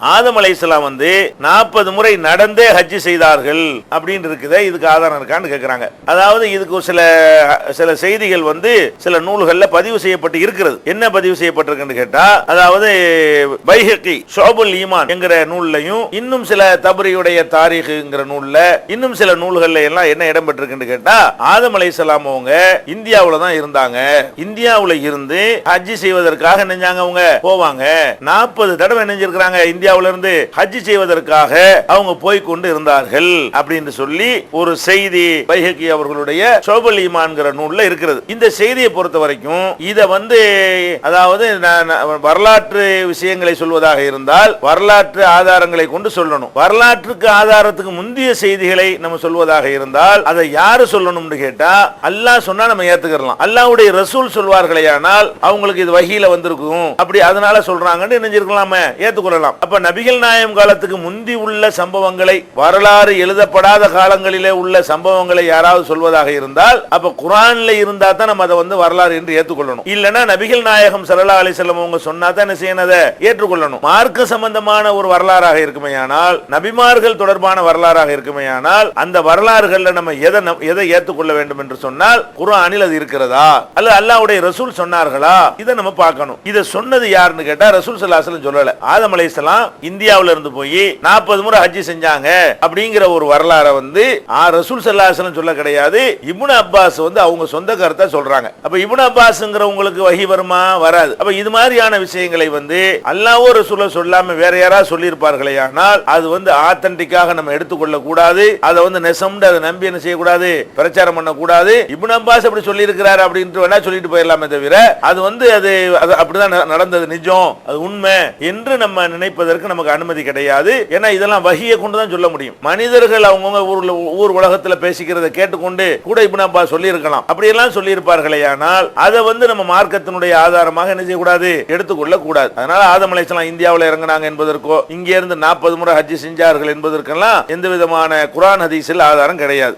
ஆதம் அலைஹிஸ்ஸலாம் 40 முறை நடந்தே ஹஜ் செய்தார்கள் அப்படின்னு இருக்குதே, இதுக்கு ஆதாரம் இருக்கான்னு கேட்கிறாங்க. அதாவது இதுக்கு சில செய்திகள் சில நூல்கள்ல பதிவு செய்யப்பட்டு இருக்கிறது. என்ன பதிவு செய்யப்பட்டிருக்குன்னு கேட்டா, அதாவது பைஹகி ஷுஅபுல் ஈமான் என்கிற நூல்லையும் இன்னும் சில தபரியுடைய தாரீஹ்ங்கிற நூல்ல இன்னும் சில நூல்கள்ல எல்லாம் என்ன இடம் பெற்றிருக்குன்னு கேட்டா, ஆதம் அலைஹிஸ்ஸலாம் அவங்க இந்தியாவுல தான் இருந்தாங்க. இந்தியாவுல இருந்து ஹஜ் செய்வதற்காக நெஞ்சாங்க அவங்க போவாங்க. 40 தடவை நெஞ்சிருக்கிறாங்க. இந்தியாவுல இருந்து ஹஜ் செய்வதற்காக அவங்க போய் கொண்டு இருந்தார்கள் அப்படின்னு சொல்லி ஒரு செய்தி பைஹகி அவர்களுடைய ஷுஅபுல் ஈமான்ங்கிற நூல்ல இருக்கிறது. இந்த செய்தியை பொறுத்த வரைக்கும் இத அதாவது வரலாற்று விஷயங்களை சொல்வதாக இருந்தால் வரலாற்று ஆதாரங்களை கொண்டு சொல்லணும். வரலாற்றுக்கு ஆதாரத்துக்கு முந்தைய செய்திகளை நம்ம சொல்வதாக இருந்தால் அதை யாரு சொல்லணும்னு கேட்டா, அல்லாஹ் சொன்னா நம்ம ஏத்துக்கலாம். அல்லாஹ்வுடைய ரசூல் சொல்வார்களேயானால் அவங்களுக்கு இது வஹீல வந்திருக்கும், அப்படி அதனால சொல்றாங்கன்னு நினைஞ்சிருக்கலாமே, ஏத்துக்கொள்ளலாம். அப்ப நபிகள் நாயகம் காலத்துக்கு முந்தி உள்ள சம்பவங்களை, வரலாறு எழுதப்படாத காலங்களிலே உள்ள சம்பவங்களை யாராவது சொல்வதாக இருந்தால் அப்ப குர்ஆன்ல இருந்தா தான் நம்ம அதை வரலாறு என்று ஏற்றுக்கொள்ளணும். இல்லனா நபிகள் நாயகம் ஸல்லல்லாஹு அலைஹி வஸல்லம் அவங்க சொன்னா தான் என்ன செய்யணும், அதை ஏற்றுக்கொள்ளணும். மார்க்க சம்பந்தமான ஒரு வரலாறாக இருக்குமேயானால், நபிமார்கள் தொடர்பான வரலாறாக இருக்குமேயானால், அந்த வரலாறுகள்ல நம்ம எதை ஏற்றுக்கொள்ள வேண்டும் என்று சொன்னால் குர்ஆனில் அது இருக்கிறதா அல்லது அல்லாஹ்வுடைய ரசூல் சொன்னார்களா, இதை நம்ம பார்க்கணும். இதை சொன்னது யாருன்னு கேட்டா ரசூல் ஸல்லல்லாஹு அலைஹி வஸல்லம் சொல்லல. ஆதம் அலைஹிஸ்ஸலாம் இந்தியாவுல இருந்து போய் 40 முறை ஹஜ் செஞ்சாங்க அப்படிங்கிற ஒரு வரலாறை ரசூல் ஸல்லல்லாஹு அலைஹி வஸல்லம் சொல்ல கிடையாது. இப்னு அப்பாஸ் அவங்க சொந்த கருத்தை சொல்றாங்க. அப்ப இப்னு அப்பாஸ்ங்கிறவங்களுக்கு வஹி வருமா? வராது. அப்ப இது மாதிரியான விஷயங்களை அல்லாஹ்வோ ரசூலோ சொல்லாம வேற யாராவது சொல்லி இருப்பார்களேயானால் அது ஆத்தன்டிக்காக நம்ம எடுத்துக்கொள்ள கூடாது. அதை நெசம்னு அதை நம்பி என்ன செய்யக்கூடாது, பிரச்சாரம் பண்ண கூடாது. இப்னு அப்பாஸ் அப்படி சொல்லி இருக்கிறார் அப்படின்ட்டு வேணா சொல்லிட்டு போயிடலாமே தவிர அது அது அப்படிதான் நடந்தது, நிஜம், அது உண்மை என்று நம்ம நினைப்பதற்கு நமக்கு அனுமதி கிடையாது. ஏன்னா இதெல்லாம் வஹியை கொண்டு தான் சொல்ல முடியும். மனிதர்கள் அவங்கவுங்க ஊர் உலகத்துல பேசிக்கிறத கேட்டுக்கொண்டு கூட இப்னு அப்பாஸ் சொல்லி இருக்கலாம். அப்படி எல்லாம் சொல்லி இருப்பார்களேயானால் அதை நம்ம மார்க்கத்தினுடைய ஆதாரமாக என்ன செய்யக்கூடாது, எடுத்துக்கொள்ள கூடாது. அதனால ஆதம் அலைஹிஸ்ஸலாம் இந்தியாவில் இறங்கினாங்க என்பதற்கோ இங்கே இருந்து 40 முறை ஹஜ் செஞ்சார்கள் என்பதற்கெல்லாம் எந்த விதமான குர்ஆன் ஹதீஸில் ஆதாரம் கிடையாது.